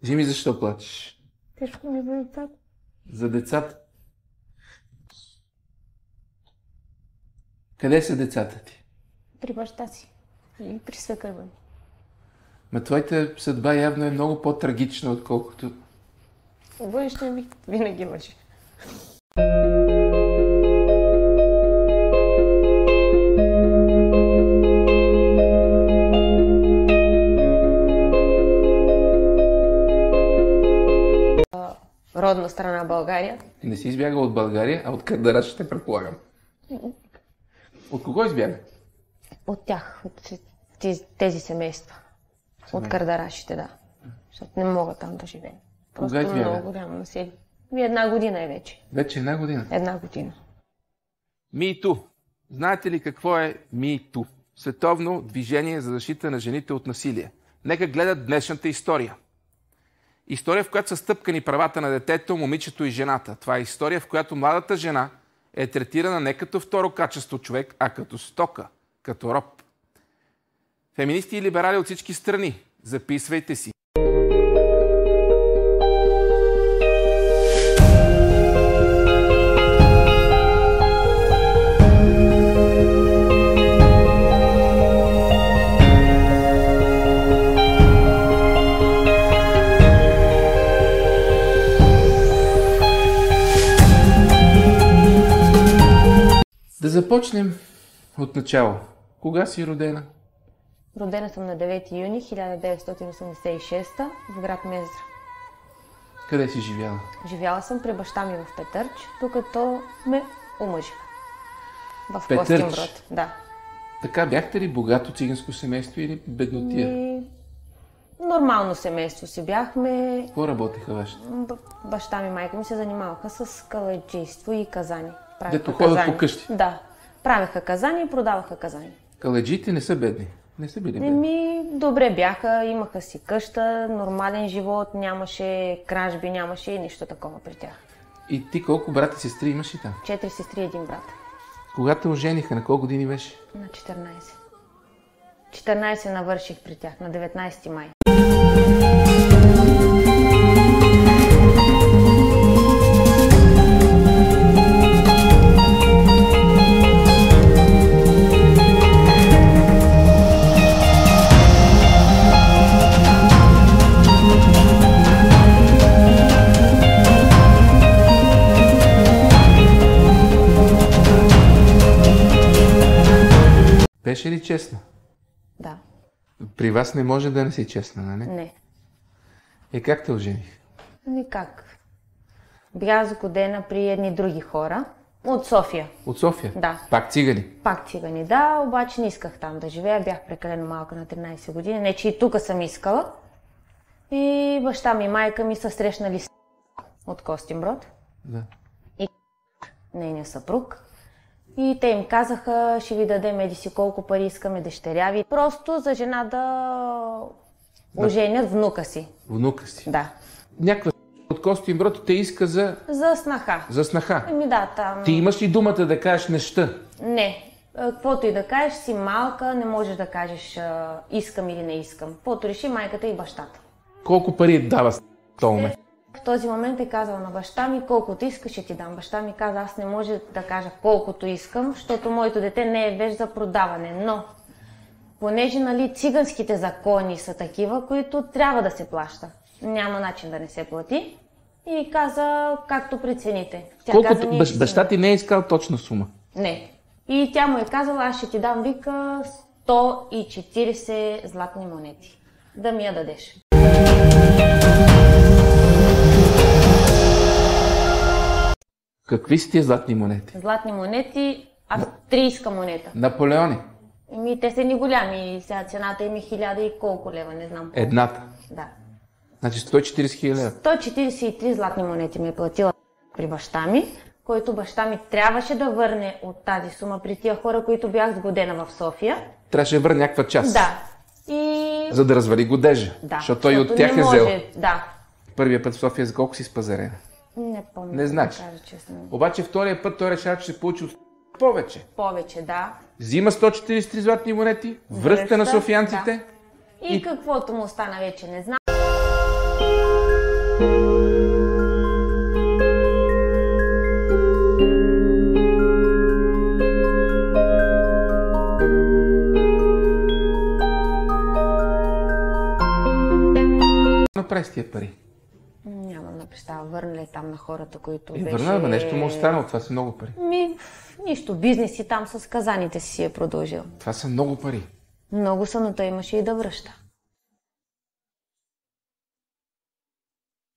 Кажи ми защо плачеш? Тежко ми е за децата. За децата? Къде са децата ти? При баща си и при свекърва ми. Ма твоята съдба явно е много по-трагична, отколкото... Бъдещето ми винаги лъжи. Родна страна България. Не си избягал от България, а от Кърдараш, ще предполагам. От кого избяга? От тях, от тези семейства. От Кърдарашите, да. Защото не мога там да живея. Просто избяга? много голямо населие. Една година е вече. Вече една година. Една година. MeToo. Знаете ли какво е MeToo? Световно движение за защита на жените от насилие. Нека гледат днешната история. История, в която са стъпкани правата на детето, момичето и жената. Това е история, в която младата жена е третирана не като второ качество човек, а като стока, като роб. Феминисти и либерали от всички страни, записвайте си. Да започнем от начало. Кога си родена? Родена съм на 9 юни 1986 в град Мездра. Къде си живяла? Живяла съм при баща ми в Петърч, докато ме омъжиха. В Петърч? Костинброд. Да. Така, бяхте ли богато циганско семейство или беднотия? Нормално семейство си бяхме. Какво работеха вашите? Баща ми и майка ми се занимаваха с калайджийство и казани. Дето ходят по къщи? Да. Правеха казани и продаваха казани. Калайджиите не са бедни. Не са били бедни. Добре бяха, имаха си къща, нормален живот, нямаше кражби, нямаше и нищо такова при тях. И ти колко брати и сестри имаш и там? 4 сестри и 1 брат. Кога те ожениха? На колко години беше? На 14. 14 навърших при тях, на 19 май. Беше ли честна? Да. При вас не може да не си честна, нали? Не. Как те ожених? Никак. Бях сгодена при едни други хора. От София. От София? Да. Пак цигани? Пак цигани, да, обаче не исках там да живея. Бях прекалено малка на 13 години. Не, че и тук съм искала. И баща ми и майка ми са срещнали с от Костинброд. Да. И нейния съпруг. И те им казаха, ще ви дадем еди си колко пари искаме дъщеря ви. Просто за жена да оженят внука си. Внука си? Да. Някаква от Костинброд те иска за... За снаха. За снаха? Да, там... Ти имаш ли думата да кажеш неща? Не. Каквото и да кажеш, си малка, не можеш да кажеш искам или не искам. Каквото реши майката и бащата. Колко пари дава с този момент? В този момент е казала на баща ми, колкото искаш ще ти дам. Баща ми каза, аз не може да кажа колкото искам, защото моето дете не е вещ за продаване. Но, понеже нали, циганските закони са такива, които трябва да се плаща. Няма начин да не се плати. И каза, както прецените. Колкото баща ти не е искал точна сума? Не. И тя му е казала, аз ще ти дам, вика, 140 златни монети. Да ми я дадеш. Какви са тия златни монети? Златни монети, австрийска монета. Наполеони? Те са ни голями. Сега цената им е 1000 и колко лева, не знам. Едната? Да. Значи 140 хиляди лева? 143 златни монети ми е платила при баща ми, който баща ми трябваше да върне от тази сума при тия хора, които бях сгодена в София. Трябваше да върне някаква част? Да. И... За да развали годежа? Да. Защото той от тях е взел. Да. Първият път в София за колко си спазарена? Не помня. Не знаеш. Да кажа честно. Обаче втория път той решава, че се получи повече. Повече, да. Взима 143 златни монети, връща на софиянците. Да. И каквото му остана вече не знам. Нямам на представа. Върнали там на хората, които беше... Върна, но нещо му останало. Това са много пари. Нищо. Бизнес и там с казаните си е продължил. Това са много пари. Много са, но той имаше и да връща.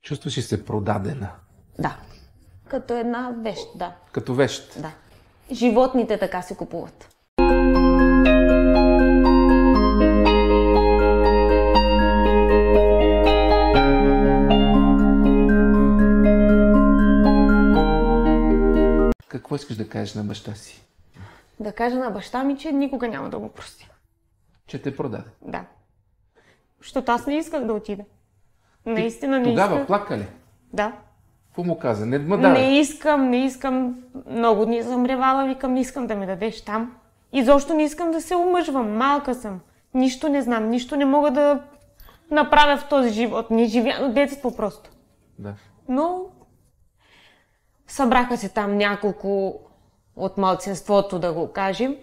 Чувстваш ли се продадена? Да. Като една вещ, да. Като вещ? Да. Животните така се купуват. Какво искаш да кажеш на баща си? Да кажа на баща ми, че никога няма да го простя. Че те продаде? Да. Защото аз не исках да отида. Наистина не Тогава исках. плака ли? Да. Какво му каза? Не искам. Много дни съм ревала, викам, не искам да ме дадеш там. Изобщо не искам да се омъжвам. Малка съм. Нищо не знам, нищо не мога да направя в този живот. Не живя на детство просто. Да. Но събраха се там няколко от малцинството, да го кажем.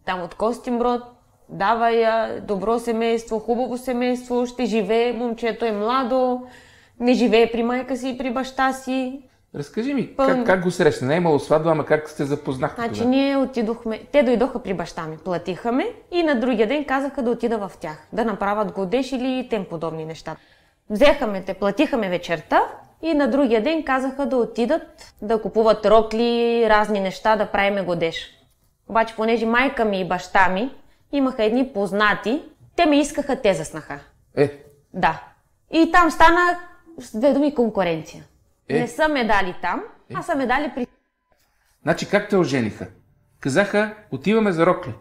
Там от Костинброд. Дава я, добро семейство, хубаво семейство, ще живее, момчето е младо, не живее при майка си и при баща си. Разкажи ми, как го срещна? Не е имало сватба, ама как сте запознахте Значи тогава? ние отидохме, те дойдоха при баща ми, платиха ме и на другия ден казаха да отида в тях, да направят годеж или тем подобни неща. Взеха ме те, платиха ме вечерта и на другия ден казаха да отидат, да купуват рокли, разни неща, да правиме годеж. Обаче, понеже майка ми и баща ми имаха едни познати, те ме искаха, те заснаха. Да. И там стана, с две думи, конкуренция. Не са ме дали там, а са ме дали при... Значи как те ожениха? Казаха, отиваме за рокли.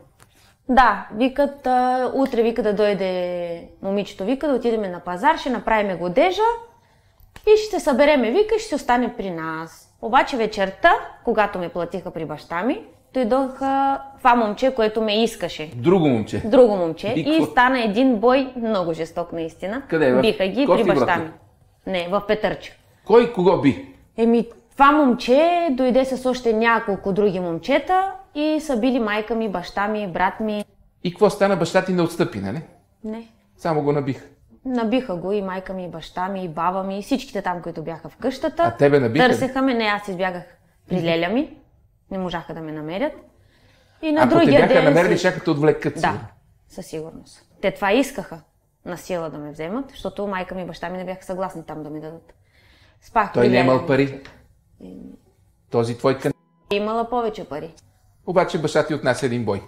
Да, викат, утре вика да дойде момичето, вика да отидеме на пазар, ще направиме годежа и ще събереме, вика, и ще остане при нас. Обаче вечерта, когато ме платиха при баща ми, дойдоха това момче, което ме искаше. Друго момче? Друго момче. И стана един бой много жесток наистина. Къде? Биха ги при баща ми. Не, в Петърча. Кой кого би? Това момче дойде с още няколко други момчета и са били майка ми, баща ми, брат ми. И какво стана? Баща ти не отстъпи, нали? Не. Само го набиха. Набиха го и майка ми, и баща ми, и баба ми, и всичките там, които бяха в къщата. А тебе набиха? Търсеха ме, не, аз избягах при леля ми. Не можаха да ме намерят. И на ако другия те бяха ден... намерили, щяха те отвлекат. Да, със сигурност. Те това искаха на сила да ме вземат, защото майка ми и баща ми не бяха съгласни там да ми дадат. Спах Той не е имал пари. Този твой кън... Имала повече пари. Обаче баща ти отнася един бой.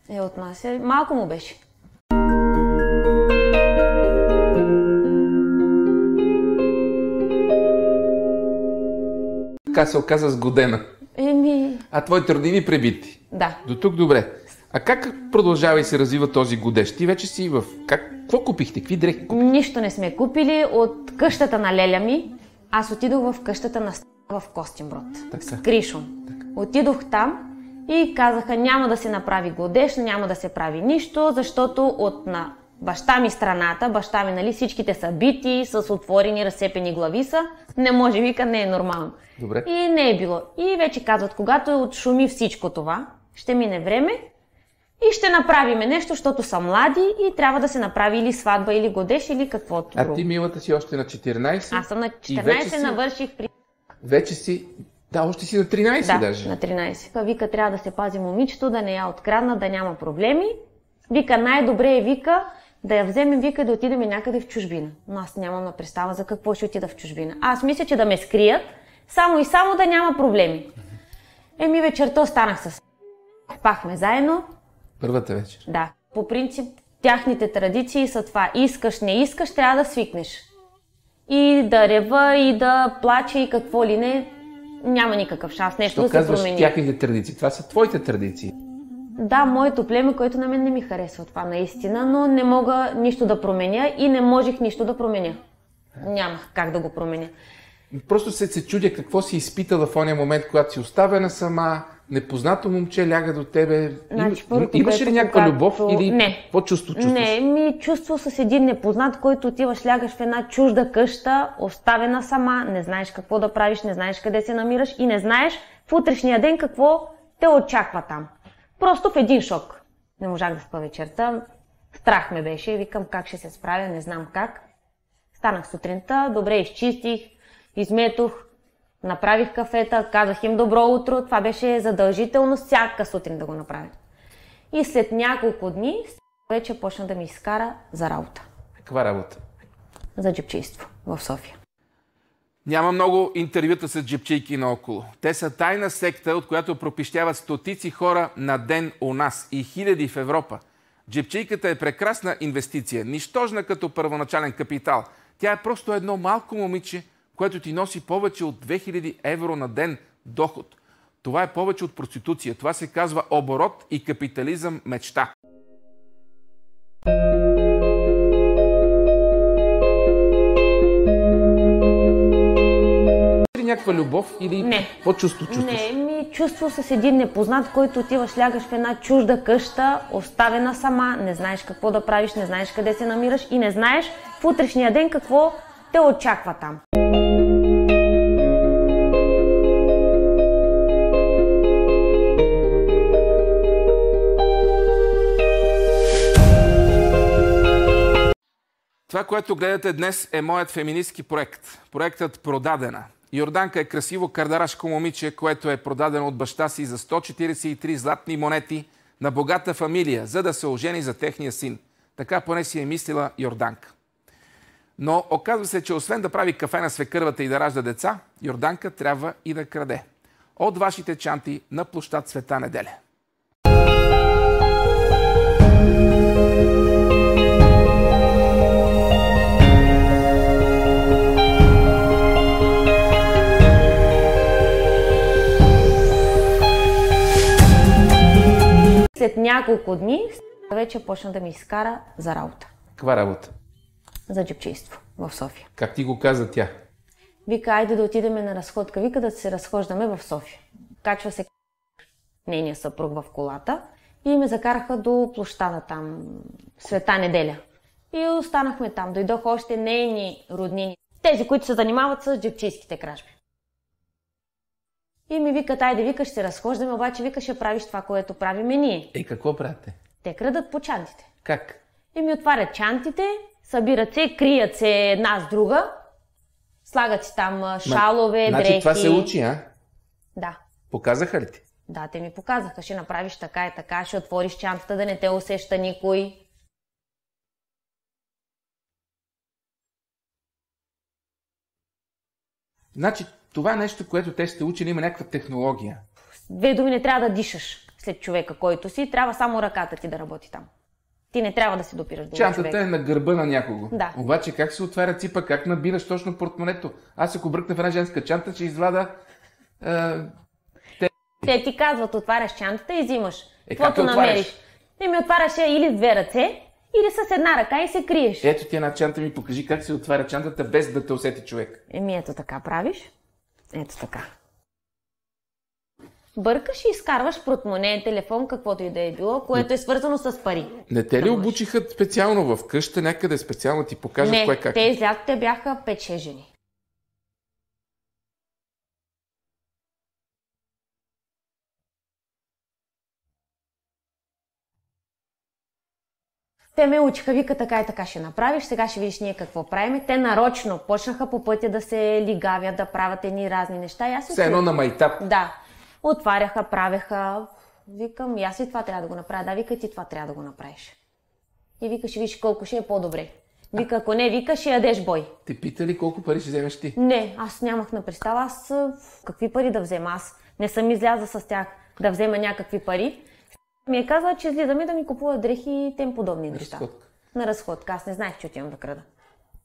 Отнася. Малко му беше. Така се оказа сгодена. А твоите родини пребити. Да. До тук добре. А как продължава и се развива този годеж? Ти вече си в... Какво купихте? Какви дрехи купихте? Нищо не сме купили. От къщата на леля ми, аз отидох в къщата на в Костинброд. С Кришон. Отидох там и казаха, няма да се направи годеж, няма да се прави нищо, защото от на баща ми страната, баща ми, нали, всичките са бити, с отворени, разсепени глави са. Не може, вика, не е нормално. Добре. И не е било. И вече казват, когато отшуми всичко това, ще мине време и ще направиме нещо, защото са млади и трябва да се направи или сватба, или годеж, или каквото. А ти, милата, си още на 14? Аз съм на 14, навърших при... Вече си... Да, още си на 13 да, даже. На 13. Вика, трябва да се пази момичето, да не я откраднат, да няма проблеми. Вика, най-добре е, вика, да я вземем, вика, да отидем някъде в чужбина. Но аз нямам на представа за какво ще отида в чужбина. Аз мисля, че да ме скрият, само и само да няма проблеми. Вечерта останах с... Спахме заедно. Първата вечер? Да. По принцип, тяхните традиции са това. Искаш, не искаш, трябва да свикнеш. И да рева, и да плаче, и какво ли не. Няма никакъв шанс нещо да се промени. Тяхните традиции? Това са твоите традиции. Да, моето племе, което на мен не ми харесва това наистина, но не мога нищо да променя и не можех нищо да променя. Нямах как да го променя. Просто се чудя какво си изпитала в ония момент, когато си оставена сама, непознато момче ляга до тебе. Значи, Имаше ли някаква любов или не. какво чувство? Не, чувство с един непознат, който отиваш, лягаш в една чужда къща, оставена сама, не знаеш какво да правиш, не знаеш къде се намираш и не знаеш в утрешния ден какво те очаква там. Просто в един шок. Не можах да спа вечерта, страх ме беше, викам как ще се справя, не знам как. Станах сутринта, добре изчистих, изметох, направих кафета, казах им добро утро. Това беше задължително всяка сутрин да го направя. И след няколко дни вече почна да ми изкара за работа. Каква работа? За джебчийство в София. Няма много интервюта с джебчийки наоколо. Те са тайна секта, от която пропищяват стотици хора на ден у нас и хиляди в Европа. Джебчийката е прекрасна инвестиция, нищожна като първоначален капитал. Тя е просто едно малко момиче, което ти носи повече от 2000 евро на ден доход. Това е повече от проституция. Това се казва оборот и капитализъм мечта. Някаква любов или не. Какво чувство чувстваш? Не, чувство с един непознат, който отиваш, лягаш в една чужда къща, оставена сама, не знаеш какво да правиш, не знаеш къде се намираш и не знаеш в утрешния ден какво те очаква там. Това, което гледате днес, е моят феминистки проект. Проектът Продадена. Йорданка е красиво кардарашко момиче, което е продадено от баща си за 143 златни монети на богата фамилия, за да се ожени за техния син. Така поне си е мислила Йорданка. Но оказва се, че освен да прави кафе на свекървата и да ражда деца, Йорданка трябва и да краде. От вашите чанти на площад Света неделя. След няколко дни вече почна да ми изкара за работа. Каква работа? За джебчийство в София. Как ти го каза тя? Вика, айде да отидем на разходка. Вика да се разхождаме в София. Качва се нейния съпруг в колата и ме закараха до площада там, Света неделя. И останахме там. Дойдоха още нейни роднини. Тези, които се занимават с джебчийските кражби. И ми викат, айде, вика, ще се разхождаме, обаче вика, ще правиш това, което правиме ние. Какво правите? Те крадат по чантите. Как? И ми отварят чантите, събират се, крият се една с друга, слагат си там шалове, дрехи. Значи това се учи, а? Да. Показаха ли ти? Да, те ми показаха, ще направиш така и така, ще отвориш чантата, да не те усеща никой. Значи това е нещо, което те сте учили, има някаква технология. Две думи, не трябва да дишаш след човека, който си, трябва само ръката ти да работи там. Ти не трябва да се допираш до човека. Чантата е на гърба на някого. Да. Обаче как се отваря ципа, как набираш точно портмонето? Аз ако бръкна в една женска чанта, ще извада... Те ти казват, отваряш чантата и взимаш. Каквото намериш. Ти ми отваряш или с две ръце, или с една ръка и се криеш. Ето ти една чанта, ми покажи как се отваря чантата без да те усети човек. Ето така правиш. Ето така. Бъркаш и изкарваш портмоне, телефон, каквото и да е било, което е свързано с пари. Не те ли обучиха специално в къща, някъде специално ти покажат кое как? Не, те излязоха, те бяха 5-6 жени. Те ме учиха, вика така и така ще направиш, сега ще видиш ние какво правим. Те нарочно почнаха по пътя да се лигавят, да правят едни разни неща. И аз все едно на майтап. Да. Отваряха, правеха. Викам, и аз и това трябва да го направя. Да, вика, ти това трябва да го направиш. И вика, ще видиш колко ще е по-добре. Вика, ако не, вика, ще ядеш бой. Те пита ли колко пари ще вземеш ти? Не, аз нямах на представа. Аз какви пари да взема? Аз не съм изляза с тях да взема някакви пари. Ми е казала, че излизаме да ми купуват дрехи и тем подобни неща. На разходка. Аз не знаех, че отивам да крада.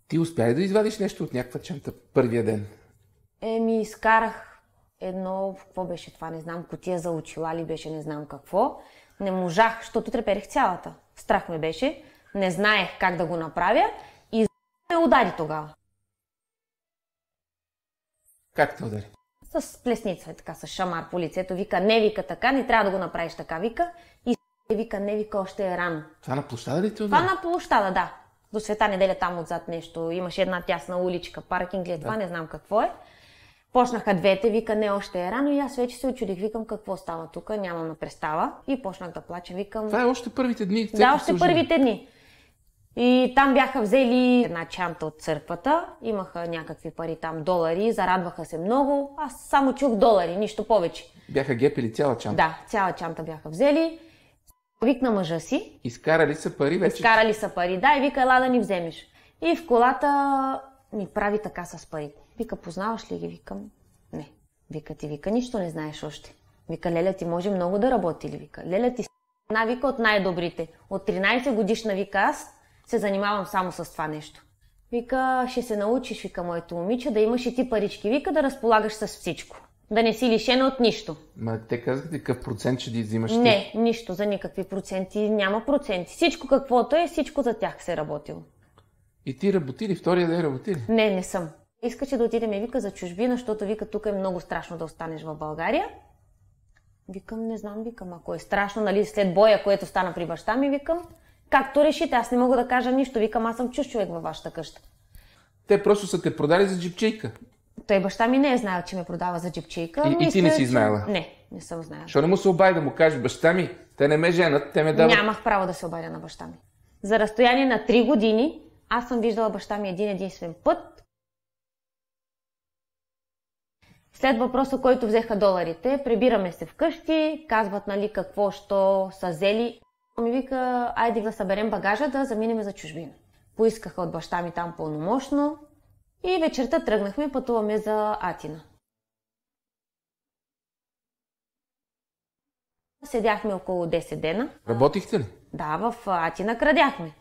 Ти успя ли да извадиш нещо от някаква чанта първия ден? Изкарах едно, какво беше това, не знам, кутия за очила ли беше, не знам какво. Не можах, защото треперех цялата. Страх ме беше, не знаех как да го направя и ме удари тогава. Как те удари? С плесница, така, с шамар по лицето. Вика, не вика така, не трябва да го направиш така, вика. И вика, не вика, още е рано. Това на площада ли те удари? Това на площада, да. До Света неделя там отзад нещо. Имаше една тясна уличка, паркинг ли, това не знам какво е. Почнаха двете, вика, не още е рано и аз вече се очудих, викам какво става тук, нямам на представа и почнах да плача, викам... Това е още първите дни. Да, още първите дни. И там бяха взели една чанта от църквата, имаха някакви пари там, долари, зарадваха се много. Аз само чух долари, нищо повече. Бяха гепили цяла чанта? Да, цяла чанта бяха взели. Викна мъжа си. Изкарали са пари вече? Изкарали са пари, да, и вика, ела да ни вземеш. И в колата ми прави така с парите. Вика, познаваш ли ги? Викам, не. Вика, ти вика, нищо не знаеш още. Вика, леля ти може много да работи ли? Вика, леля ти една, вика, от най-добрите. От 13 годишна, вика, аз се занимавам само с това нещо. Вика, ще се научиш, вика, моето момиче, да имаш и ти парички. Вика, да разполагаш с всичко. Да не си лишена от нищо. Ма те казаха какъв процент ще ти взимаш ти? Не, нищо, за никакви проценти. Няма проценти. Всичко каквото е, всичко за тях се работило. И ти работи ли? Втория ден работи ли? Не, не съм. Искаше да отидем, вика, за чужбина, защото, вика, тук е много страшно да останеш в България. Викам, не знам, викам, ако е страшно, нали, след боя, което стана при баща ми, викам, както решите, аз не мога да кажа нищо, викам, аз съм чуж човек във вашата къща. Те просто са те продали за джипчейка. Той баща ми не е знаел, че ме продава за джипчейка. И ти не си знаела? Не съм знаела. Защо не му се обади да му каже, баща ми, те не ме женат, те ме дават? Нямах право да се обадя на баща ми. За разстояние на 3 години аз съм виждала баща ми единствен път. След въпроса, който взеха доларите, прибираме се вкъщи, казват, нали, какво, що са взели. Ми вика, айде да съберем багажа, да заминем за чужбина. Поискаха от баща ми там пълномощно и вечерта тръгнахме, пътуваме за Атина. Седяхме около 10 дена. Работихте ли? Да, в Атина крадяхме.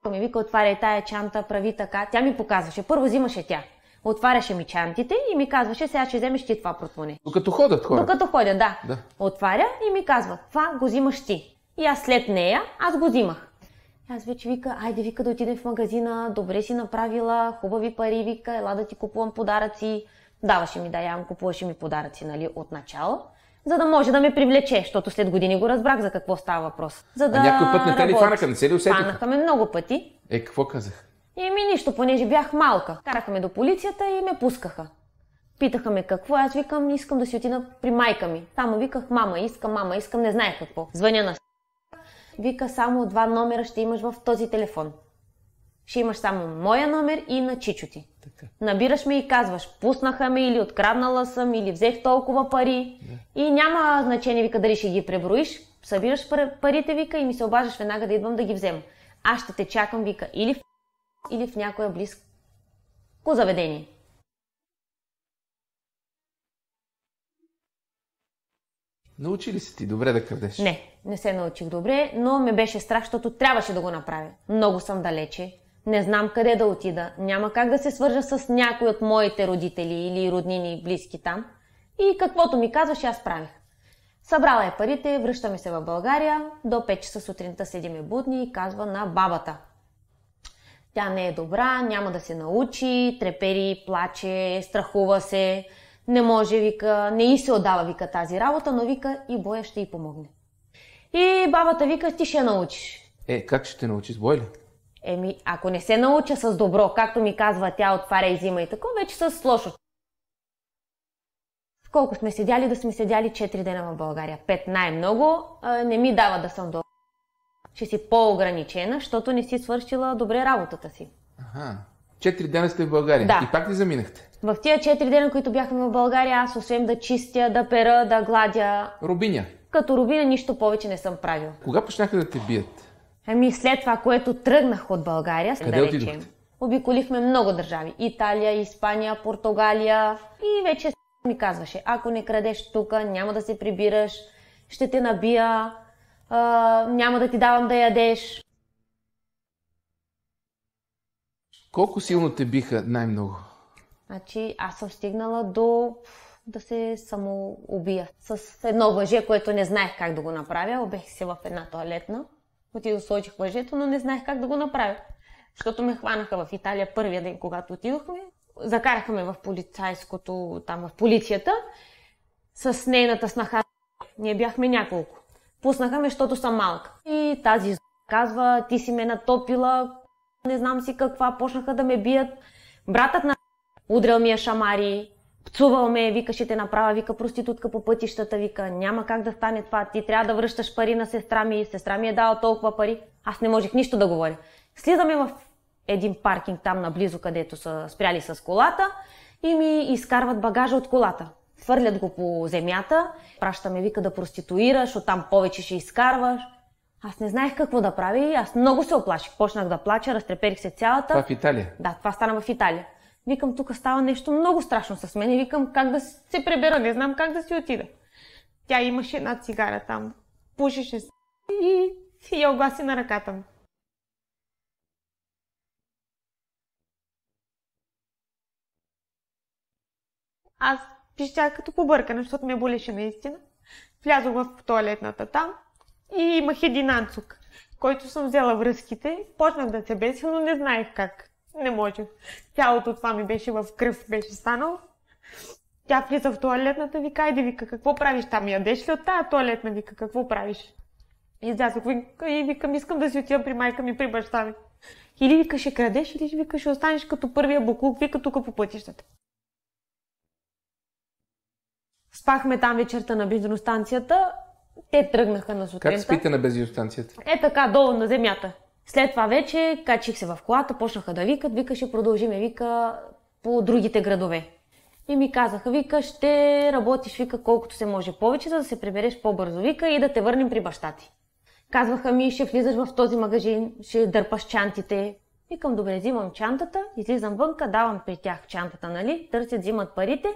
Ми вика, отваряй тая чанта, прави така. Тя ми показваше. Първо взимаше тя. Отваряше ми чантите и ми казваше, сега ще вземеш ти това портмоне. Докато ходят хората? Докато ходят, да. Отваря и ми казва, това го взимаш ти. И аз след нея, аз го взимах. Аз вече вика, айде, вика, да отидем в магазина, добре си направила, хубави пари, вика, ела да ти купувам подаръци. Даваше ми, да, ям, купуваше ми подаръци, нали, от начало, за да може да ме привлече, защото след години го разбрах за какво става въпрос. За да някой път не те ли фанаха, не се ли усетиха? Фанаха ме много пъти. Какво казах? И ми нищо, понеже бях малка. Караха ме до полицията и ме пускаха. Питаха ме какво, аз викам, искам да си отида при майка ми. Там виках, мама, искам, не знаех какво. Звъня на вика, само 2 номера ще имаш в този телефон. Ще имаш само моя номер и на чичо ти. Така. Набираш ме и казваш, пуснаха ме или откраднала съм, или взех толкова пари. Да. И няма значение, вика, дали ще ги преброиш. Събираш парите, вика, и ми се обаждаш веднага да идвам да ги взема. Аз ще те чакам, вика, или в някоя близко заведение. Научи ли си ти добре да крадеш? Не се научих добре, но ме беше страх, защото трябваше да го направя. Много съм далече, не знам къде да отида, няма как да се свържа с някой от моите родители или роднини близки там. И каквото ми казваше, аз правих. Събрала е парите, връщаме се в България, до 5 часа сутринта седиме будни и казва на бабата. Тя не е добра, няма да се научи, трепери, плаче, страхува се, не може, вика, не й се отдава, вика, тази работа, но вика, и боя ще й помогне. И бабата вика, ти ще я научиш. Как ще те научи, с бой ли? Ако не се науча с добро, както ми казва тя, отваря и взима и тако, вече с лошо. Колко сме седяли? Да сме седяли 4 дена в България. 5 най-много. Не ми дава да съм до... Ще си по-ограничена, защото не си свършила добре работата си. 4 дена сте в България? Да. И пак ли заминахте? В тия 4 дена, които бяхме в България, аз освен да чистя, да пера, да гладя... Рубиня? Като рубиня нищо повече не съм правила. Кога почнаха да те бият? След това, което тръгнах от България, къде отидохте? Обиколихме много държави. Италия, Испания, Португалия. И вече ми казваше, ако не крадеш тук, няма да се прибираш, ще те набия, няма да ти давам да ядеш. Колко силно те биха най-много? Аз съм стигнала до да се самоубия. С едно въже, което не знаех как да го направя. Обех се в една тоалетна. Отидох, сложих въжето, но не знаех как да го направя. Защото ме хванаха в Италия първия ден, когато отидохме. Закараха ме в полицайското, там в полицията, с нейната снаха. Ние бяхме няколко. Пуснаха ме, защото съм малка. И тази казва, ти си ме натопила, не знам си каква, почнаха да ме бият. Братът на удрял ми шамари, пцувал ме, вика, ще те направя, вика, проститутка по пътищата, вика, няма как да стане това, ти трябва да връщаш пари на сестра ми е дала толкова пари. Аз не можех нищо да говоря. Слизаме в един паркинг там наблизо, където са спряли с колата и ми изкарват багажа от колата. Фърлят го по земята, пращаме, вика, да проституираш, оттам повече ще изкарваш. Аз не знаех какво да правя и аз много се оплаших. Почнах да плача, разтреперих се цялата. Това в Италия? Да, това стана в Италия. Викам, тук става нещо много страшно с мен и викам как да се пребера, не знам как да си отида. Тя имаше една цигара там, пушеше се и я огласи на ръката ми. Аз пищях като побъркана, защото ме болеше наистина. Влязох в тоалетната там и имах един анцук, който съм взела връзките. Почнах да се беся, но не знаех как. Не можех. Цялото това ми беше в кръв, беше станало. Тя влиза в тоалетната, вика, айде, вика, какво правиш там? Ядеш ли от тая тоалетна? Вика, какво правиш? Излязох и викам, искам да си отида при майка ми, при баща ми. Или вика, ще крадеш, или вика, ще останеш като първия буклук, вика, тук по пътищата. Спахме там вечерта на бензиностанцията. Те тръгнаха на сутринта. Как спите на бензиностанцията? Така, долу на земята. След това вече качих се в колата, почнаха да викат, вика, ще продължиме, вика, по другите градове. И ми казаха, вика, ще работиш, вика, колкото се може повече, за да се прибереш по-бързо, вика, и да те върнем при баща ти. Казваха ми, ще влизаш в този магазин, ще дърпаш чантите. Викам, добре, взимам чантата, излизам вънка, давам при тях чантата, нали, търсят, взимат парите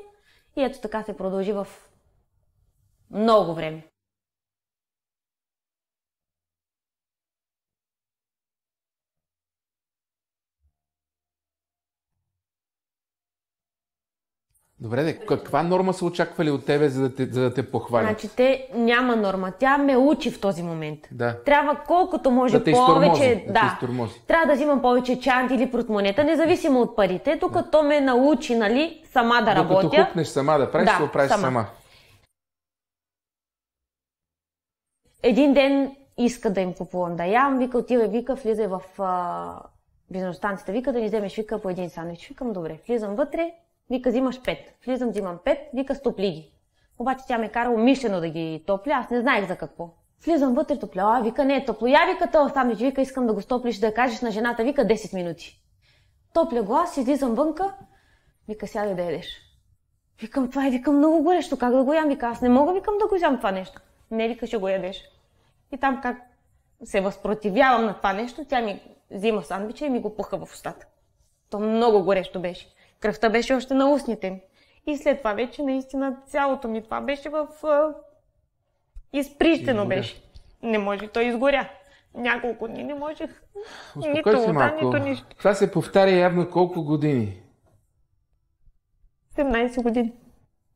и ето така се продължи в много време. Добре, каква норма са очаквали от тебе, за да те похвалят? Значи те няма норма. Тя ме учи в този момент. Да. Трябва колкото може да повече. Да. Трябва да взимам повече чанти или портмонета, независимо от парите, докато ме научи, нали, сама да работя. Докато хукнеш сама да правиш, ще го правиш сама. Един ден иска да им купувам да ям, вика, отива, вика, влизай в бензиностанцията, вика, да ни вземеш, вика, по един сандвич. Викам, добре, влизам вътре. Вика, взимаш 5. Влизам, взимам 5. Вика, стопли ги. Обаче тя ме кара умишлено да ги топля. Аз не знаех за какво. Влизам вътре, топля. Вика, не е топло. Я, вика, това сандвич. Вика, искам да го стоплиш, да кажеш на жената. Вика, 10 минути. Топля го аз, излизам вънка. Вика, сядай да ядеш. Викам, това е, викам, много горещо. Как да го ям? Вика, аз не мога, викам, да го ям това нещо. Не, вика, ще го ядеш. И там как се възпротивявам на това нещо, тя ми взима сандвича и ми го пуха в устата. То много горещо беше. Кръвта беше още на устните ми. И след това вече наистина цялото ми това беше в... изприщено беше. Не може, той изгоря. Няколко дни не можех. Нито вода, нито нищо. Това се повтаря явно колко години? 18 години.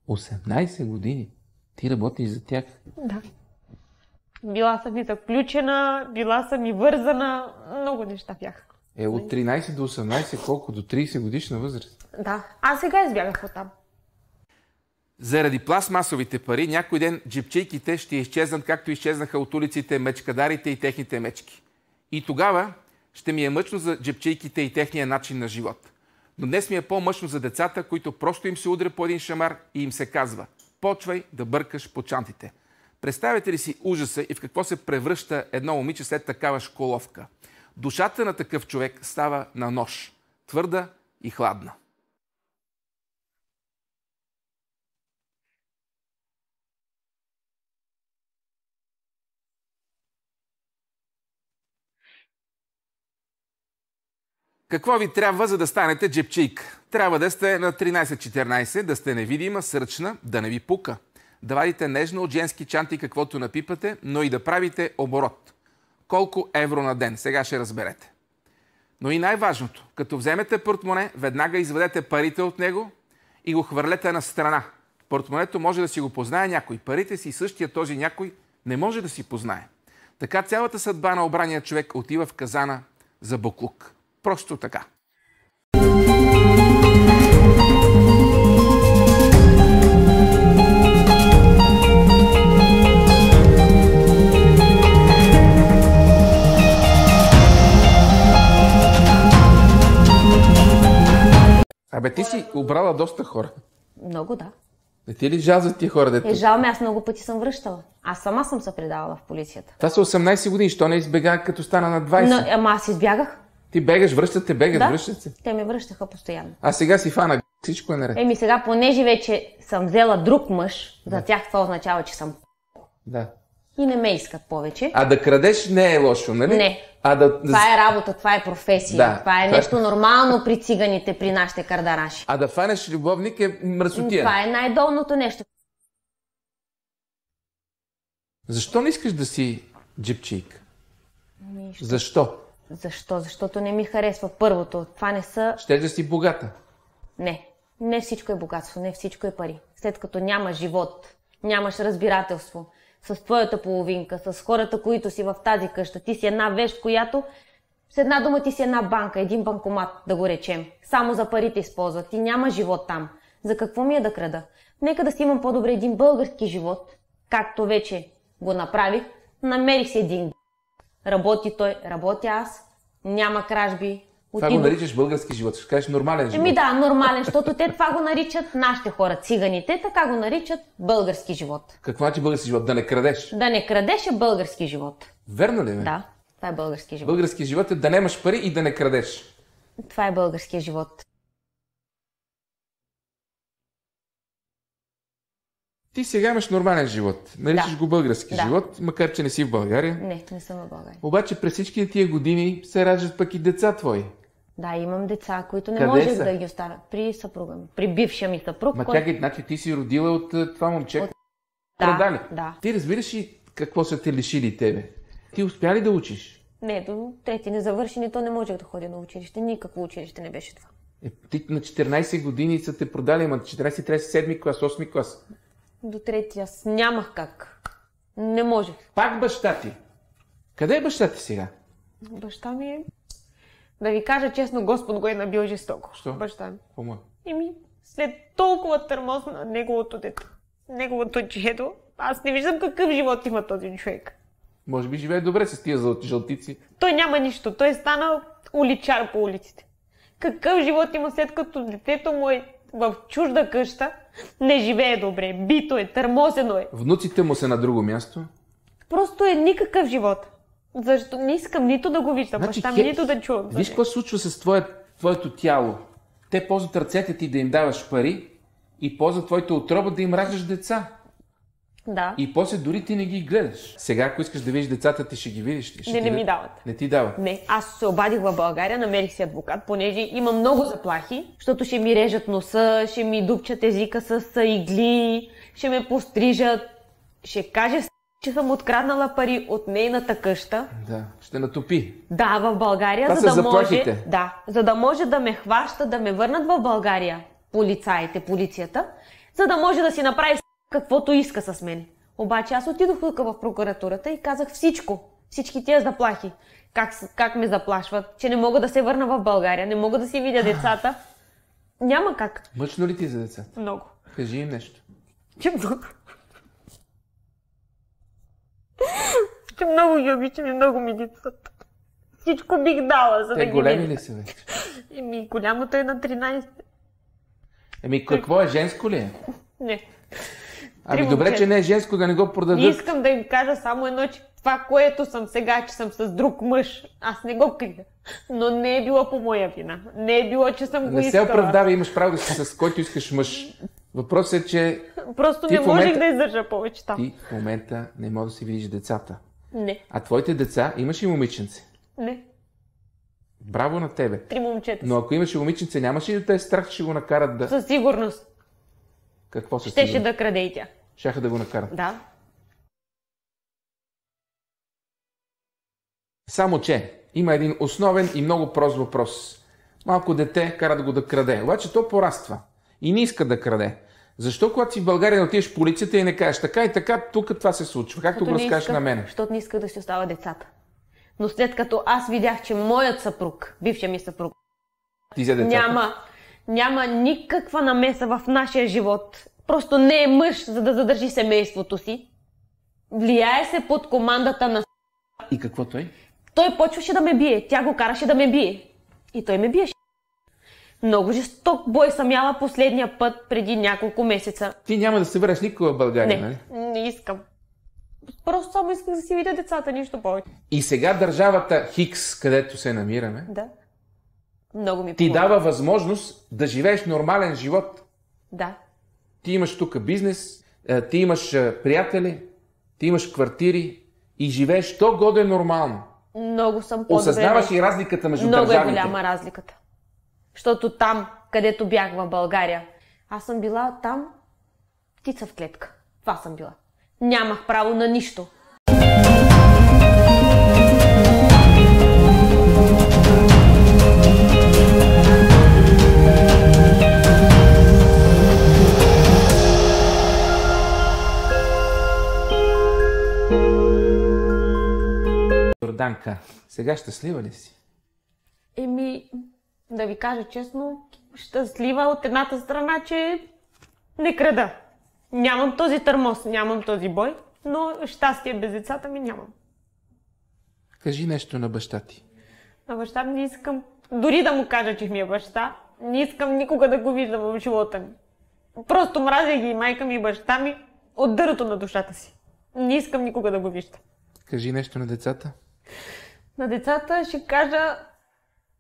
18 години? Ти работиш за тях? Да. Била съм и заключена, била съм и вързана. Много неща бяха. От 13 до 18, колко? До 30 годишна възраст? Да, аз сега избягах оттам. Заради пластмасовите пари, някой ден джипчейките ще изчезнат, както изчезнаха от улиците мечкадарите и техните мечки. И тогава ще ми е мъчно за джипчейките и техния начин на живот. Но днес ми е по-мъчно за децата, които просто им се удря по един шамар и им се казва: почвай да бъркаш по чантите. Представете ли си ужаса и в какво се превръща едно момиче след такава школовка? Душата на такъв човек става на нож, твърда и хладна. Какво ви трябва, за да станете джепчийка? Трябва да сте на 13-14, да сте невидима, сръчна, да не ви пука. Да вадите нежно от женски чанти каквото напипате, но и да правите оборот. Колко евро на ден? Сега ще разберете. Но и най-важното, като вземете портмоне, веднага изведете парите от него и го хвърлете на страна. Портмонето може да си го познае някой, парите си същия този някой не може да си познае. Така цялата съдба на обрания човек отива в казана за буклук. Просто така. Абе, ти си обрала доста хора. Много, да. Не ти ли жал за тия хора, дето? Жал ме, аз много пъти съм връщала. Аз сама съм се предавала в полицията. Това са 18 години, що не избега като стана на 20? Ама аз избягах. Ти бегаш, връщат те, бегат, Да. връщат се. Те ме връщаха постоянно. А сега си фана, всичко е наред. Сега, понеже вече съм взела друг мъж, за тях това означава, че съм Да. и не ме искат повече. А да крадеш не е лошо, нали? Не. А Това е работа, това е професия. Да. Това е нещо нормално при циганите, при нашите кардараши. да фанеш любовник е мръсотия. Това е най-долното нещо. Защо не искаш да си джипчийка? Защо? Защо? Защото не ми харесва първото. Това не са... Ще да си богата. Не. Не всичко е богатство, не всичко е пари. След като нямаш живот, нямаш разбирателство с твоята половинка, с хората, които си в тази къща, ти си една вещ, която с една дума ти си една банка, един банкомат, да го речем. Само за парите използват. Ти няма живот там. За какво ми е да крада? Нека да си имам по-добре един български живот, както вече го направих. Намерих си един. Работи той, работя аз, няма кражби. Това го наричаш български живот, ще кажеш нормален живот. Да, нормален, защото те това го наричат нашите хора, циганите, така го наричат български живот. Какво значи български живот? Да не крадеш? Да не крадеш е български живот. Верно ли, бе? Да, това е български живот. Български живот е да нямаш пари и да не крадеш. Това е българския живот. Ти сега имаш нормален живот. Наричаш го български живот, макар че не си в България. Не съм в България. Обаче през всички тия години се раждат пък и деца твои. Да, имам деца, които не Къде можех са? да ги оставя. При съпруга ми. При бившия ми съпруг. Ма чакай, значи ти си родила от това момче, продали. Да. Ти разбираш ли какво са те лишили тебе? Ти успя ли да учиш? Не, до трети не завърши, ни то не можех да ходя на училище. Никакво училище не беше това. Ти на 14 години са те продали, ама 14 трябва си 7 клас, 8 клас. До трети аз нямах как. Не можех. Пак баща ти. Къде е баща ти сега? Баща ми е... Да ви кажа честно, Господ го е набил жестоко. Що? Баща ми. Помо. След толкова търмоз на неговото дете, неговото чедо, аз не виждам какъв живот има този човек. Може би живее добре с тия жълтици. Той няма нищо. Той е станал уличар по улиците. Какъв живот има след като детето му е в чужда къща, не живее добре, бито е, търмозено е. Внуците му са на друго място. Просто е никакъв живот. Защо не искам нито да го виждам, баща ми, нито да чувам. Виж какво се случва с твоето тяло. Те ползват ръцете ти да им даваш пари и ползват твоята отроба да им раждаш деца. Да. И после дори ти не ги гледаш. Сега, ако искаш да видиш децата, ти ще ги видиш. Не ми дават. Не ти дават. Не, аз се обадих в България, намерих си адвокат, понеже има много заплахи, защото ще ми режат носа, ще ми дупчат езика с игли, ще ме пострижат, ще каже, че съм откраднала пари от нейната къща. Да, ще натопи. Да, в България, това за да заплахите. може, за да може да ме хващат, да ме върнат в България полицаите, полицията, за да може да си направи каквото иска с мен. Обаче аз отидох тук в прокуратурата и казах всичко. Всички тия заплахи. Как ме заплашват, че не мога да се върна в България, не мога да си видя децата. Няма как. Мъчно ли ти за децата? Много. Кажи им нещо. Че много. Че много ги обичам и много ми децата. Всичко бих дала, за да ги видя. Те големи ли са вече? Голямото е на 13. Какво е? Женско ли е? Не. Добре, че не е женско, да не го продадат. Искам да им кажа само едно, че това, което съм сега, че съм с друг мъж, аз не го крия. Но не е било по моя вина. Не е било, че съм го искала. Не се оправдава, имаш право да си с който искаш мъж. Въпросът е, че... Просто не можех да издържа повече там. Ти в момента не можеш да си видиш децата. Не. А твоите деца, имаш ли момиченце? Не. Браво на тебе. 3 момчета. Но ако имаш момиченце, нямаш ли да те е страх, че ще го накарат да... Със сигурност. Какво със Щеше сигурност? да краде и тя. Щяха да го накарат. Да. Само че има един основен и много прост въпрос. Малко дете карат го да краде, обаче то пораства и не иска да краде. Защо когато си в България отидеш в полицията и не кажеш така и така, тук това се случва? Както го разкажеш на мене. Защото не иска да си остава децата. Но след като аз видях, че моят съпруг, бившия ми съпруг, ти взе децата. Няма никаква намеса в нашия живот. Просто не е мъж, за да задържи семейството си. Влияе се под командата на... И какво той? Той почваше да ме бие. Тя го караше да ме бие. И той ме биеше. Много жесток бой съм яла последния път преди няколко месеца. Ти няма да се върнеш никога в България, нали? Не искам. Просто само исках да си видя децата, нищо повече. И сега държавата Хикс, където се намираме, да. Много ми Ти помогна. дава възможност да живееш нормален живот. Да. Ти имаш тук бизнес, ти имаш приятели, ти имаш квартири и живееш то годе нормално. Много съм по-добре. Осъзнаваш и разликата между Много държавите. е голяма разликата. Защото там, където бях в България, аз съм била там птица в клетка. Това съм била. Нямах право на нищо. Йорданка, сега щастлива ли си? Да ви кажа честно, щастлива от едната страна, че не крада. Нямам този търмоз, нямам този бой, но щастие без децата ми нямам. Кажи нещо на баща ти. На баща ми не искам, дори да му кажа, че ми е баща, не искам никога да го виждам в живота ми. Просто мразя ги и майка ми и баща ми от дърото на душата си. Не искам никога да го виждам. Кажи нещо на децата. На децата ще кажа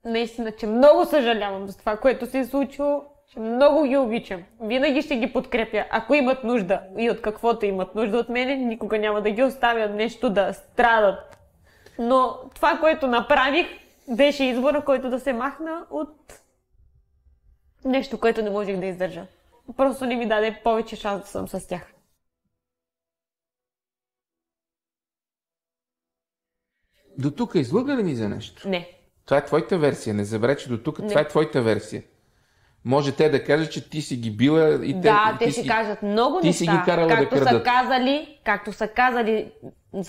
наистина, че много съжалявам за това, което се е случило, че много ги обичам. Винаги ще ги подкрепя, ако имат нужда и от каквото имат нужда от мене, никога няма да ги оставя нещо да страдат. Но това, което направих, беше избора, който да се махна от нещо, което не можех да издържа. Просто не ми даде повече шанс да съм с тях. До тук излъга ли ми за нещо? Не. Това е твоята версия. Не забравяй, че до тук това е твоята версия. Може те да кажат, че ти си ги била и те ще кажат много ти неща, си ги карала да крадат. Както са казали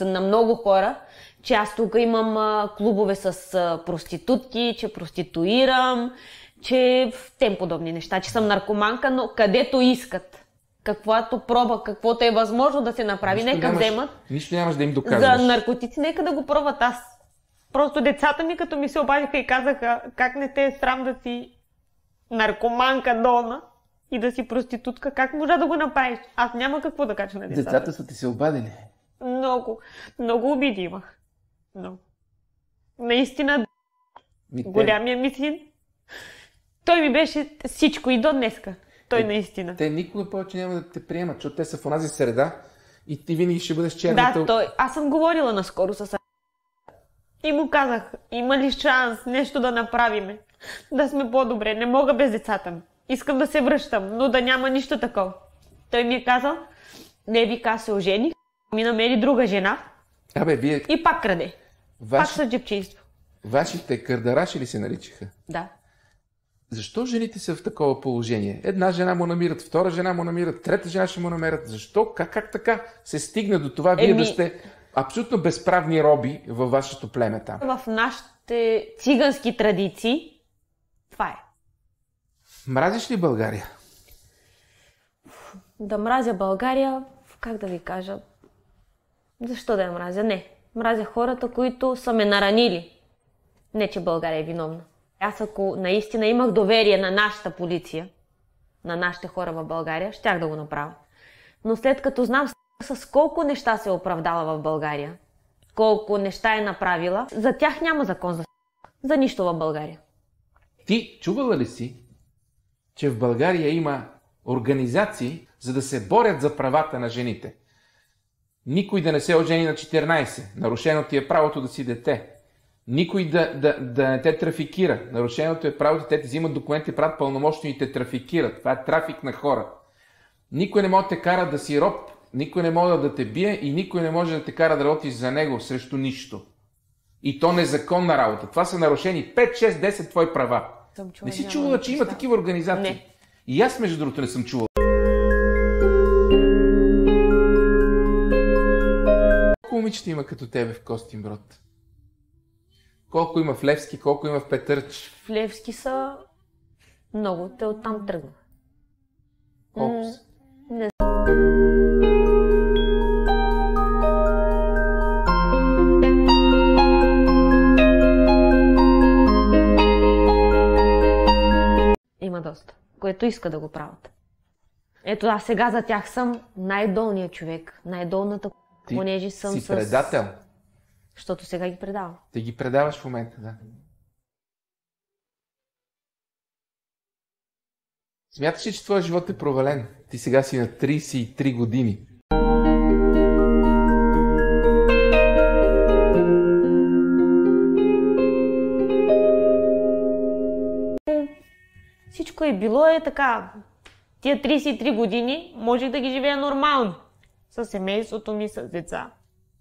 на много хора, че аз тук имам клубове с проститутки, че проституирам, че тем подобни неща, че съм наркоманка, но където искат. Каквото проба, каквото е възможно да се направи, нека вземат. Нищо нямаш да им доказваш. За наркотици, нека да го пробват аз. Просто децата ми, като ми се обадиха и казаха, как не те е срам да си наркоманка долна и да си проститутка, как можа да го направиш? Аз няма какво да кажа на децата. Децата са ти се обадили. Много обиди имах. Много. Наистина, голямия ми син, той ми беше всичко и до днеска. Той наистина. Те никога повече няма да те приемат, защото те са в онази среда и ти винаги ще бъдеш черната. Да, аз съм говорила наскоро с и му казах, има ли шанс нещо да направиме, да сме по-добре, не мога без децата ми. Искам да се връщам, но да няма нищо такова. Той ми е казал, не вика, се ожених, ми намери друга жена вие... и пак краде. Пак с джебчинство. Вашите кърдараши ли се наричаха? Да. Защо жените са в такова положение? Една жена му намират, втора жена му намират, трета жена ще му намерят. Защо? Как така се стигна до това вие да сте абсолютно безправни роби във вашето племе там? В нашите цигански традиции това е. Мразиш ли България? Да мразя България, как да ви кажа? Защо да я мразя? Не. Мразя хората, които са ме наранили. Не, че България е виновна. Аз ако наистина имах доверие на нашата полиция, на нашите хора в България, щях да го направя. Но след като знам с колко неща се е оправдала в България, колко неща е направила, за тях няма закон за нищо в България. Ти чувала ли си, че в България има организации, за да се борят за правата на жените? Никой да не се ожени на 14, нарушено ти е правото да си дете. Никой да не те трафикира. Нарушеното е правото, те ти взимат документи, правят пълномощни и те трафикират. Това е трафик на хора. Никой не може да те кара да си роб, никой не може да те бие и никой не може да те кара да работиш за него срещу нищо. И то незаконна работа. Това са нарушени 5, 6, 10 твои права. Не си чувала, че има такива организации? Не. И аз, между другото, не съм чувал. Колко момичета има като тебе в Костинброд? Колко има в Левски, колко има в Петърч? В Левски са много. Те оттам тръгнах. Колко са? Не Има доста, което иска да го правят. Ето аз сега за тях съм най-долният човек, най-долната, понеже съм си предател. Защото сега ги предавам. Те ги предаваш в момента, да. Смяташ ли, че твоя живот е провален? Ти сега си на 33 години. Всичко е било така. Тия 33 години можех да ги живея нормално. С семейството ми, с деца.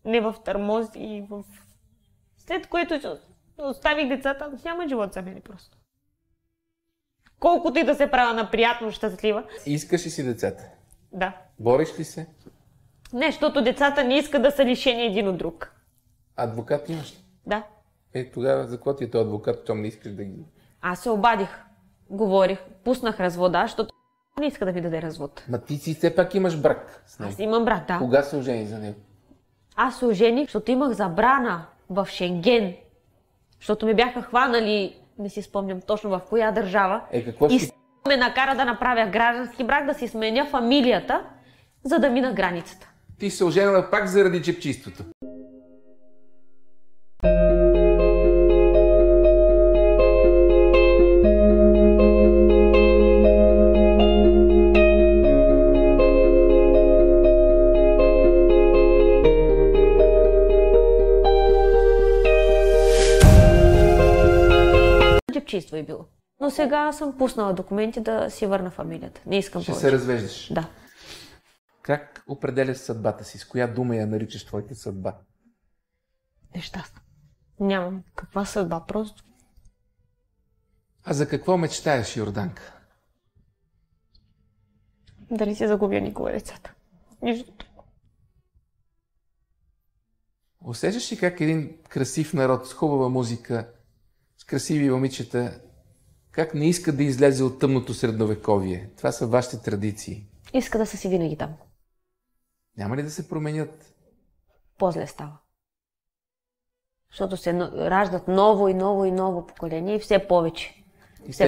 Не в търмоз и в... След което оставих децата, няма живот за мен просто. Колкото и да се правя на приятно щастлива. Искаш ли си децата? Да. Бориш ли се? Не, защото децата не искат да са лишени един от друг. Адвокат имаш ли? Да. Тогава за какво ти е този адвокат, щом не искаш да ги... Аз се обадих, говорих, пуснах развода, защото не иска да ми даде развод. Ма ти си все пак имаш брак с него. Аз имам брат, да. Кога се ожени за него? Аз се ожених, защото имах забрана в Шенген. Защото ме бяха хванали, не си спомням точно в коя държава. Какво и ще... ме накара да направя граждански брак, да си сменя фамилията, за да мина границата. Ти се оженила пак заради чепчиството. Чепчиство е било. Но сега съм пуснала документи да си върна фамилията. Не искам повече. Ще се развеждаш? Да. Как определяш съдбата си? С коя дума я наричаш твоята съдба? Нещастна. Нямам каква съдба, просто. А за какво мечтаеш, Йорданка? Дали си загубя никога децата. Нищо. Усещаш ли как един красив народ с хубава музика, с красиви момичета, как не иска да излезе от тъмното средновековие? Това са вашите традиции. Иска да са си винаги там. Няма ли да се променят? По-зле става. Защото се раждат ново и ново и ново поколение и все повече.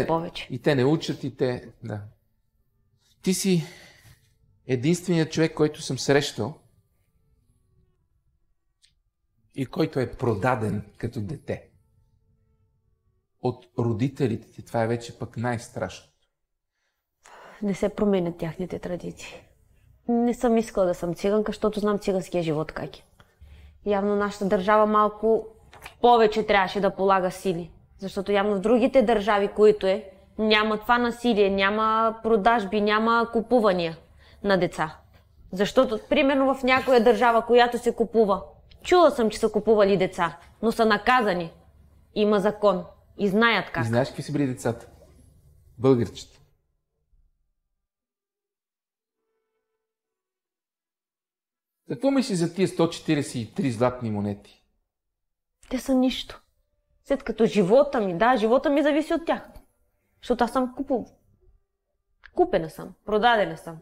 Повече. И те не учат, и те... Да. Ти си единственият човек, който съм срещал и който е продаден като дете. От родителите ти. Това е вече пък най-страшното. Не се променят тяхните традиции. Не съм искала да съм циганка, защото знам циганския живот как е. Явно нашата държава малко повече трябваше да полага сили. Защото явно в другите държави, които няма това насилие, няма продажби, няма купувания на деца. Защото, примерно в някоя държава, която се купува, чула съм, че са купували деца, но са наказани. Има закон. И знаят как. И знаеш какви са били децата? Българчета. Какво мислиш за тия 143 златни монети? Те са нищо. След като живота ми зависи от тях. Защото аз съм купена съм, продадена съм.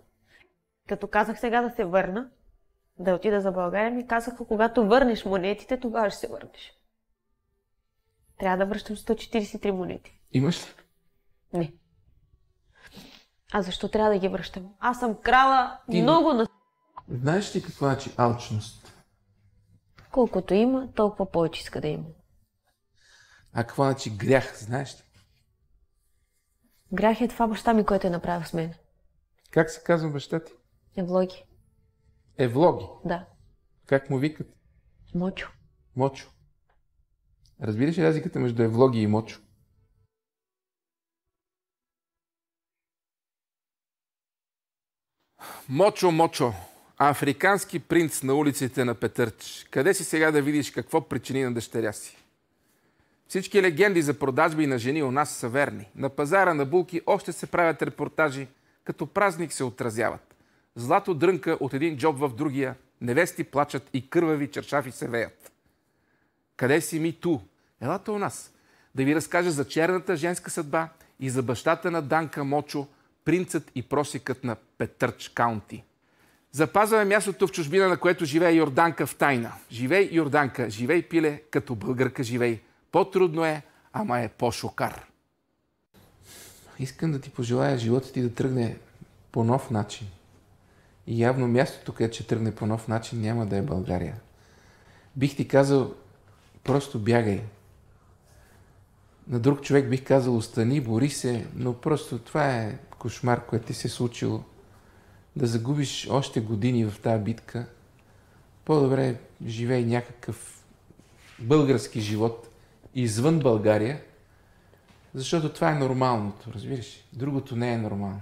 Като казах сега да се върна, да отида за България, ми казаха, когато върнеш монетите, тогава ще се върнеш. Трябва да връщам 143 монети. Имаш ли? Не. А защо трябва да ги връщам? Аз съм крала много на... Знаеш ли какво значи алчност? Колкото има, толкова повече иска да има. А какво значи грях, знаеш ли? Грях е това баща ми, който е направил с мен. Как се казва баща ти? Евлоги. Евлоги? Да. Как му викат? Мочо. Мочо. Разбираш ли разликата между Евлоги и Мочо? Мочо, Мочо. Африкански принц на улиците на Петърч. Къде си сега да видиш какво причини на дъщеря си? Всички легенди за продажби на жени у нас са верни. На пазара на булки още се правят репортажи, като празник се отразяват. Злато дрънка от един джоб в другия, невести плачат и кървави чершафи се веят. Къде си ми ту? Елате у нас. Да ви разкажа за черната женска съдба и за бащата на Данка Мочо, принцът и просикът на Петърч Каунти. Запазваме мястото в чужбина, на което живее Йорданка в тайна. Живей, Йорданка, живей, пиле, като българка живей. По-трудно е, ама е по-шокар. Искам да ти пожелая живота ти да тръгне по нов начин. И явно мястото, където ще тръгне по нов начин, няма да е България. Бих ти казал, просто бягай. На друг човек бих казал, остани, бори се, но просто това е кошмар, което ти се е случило, да загубиш още години в тази битка, по-добре живей някакъв български живот извън България, защото това е нормалното, разбираш? Другото не е нормално.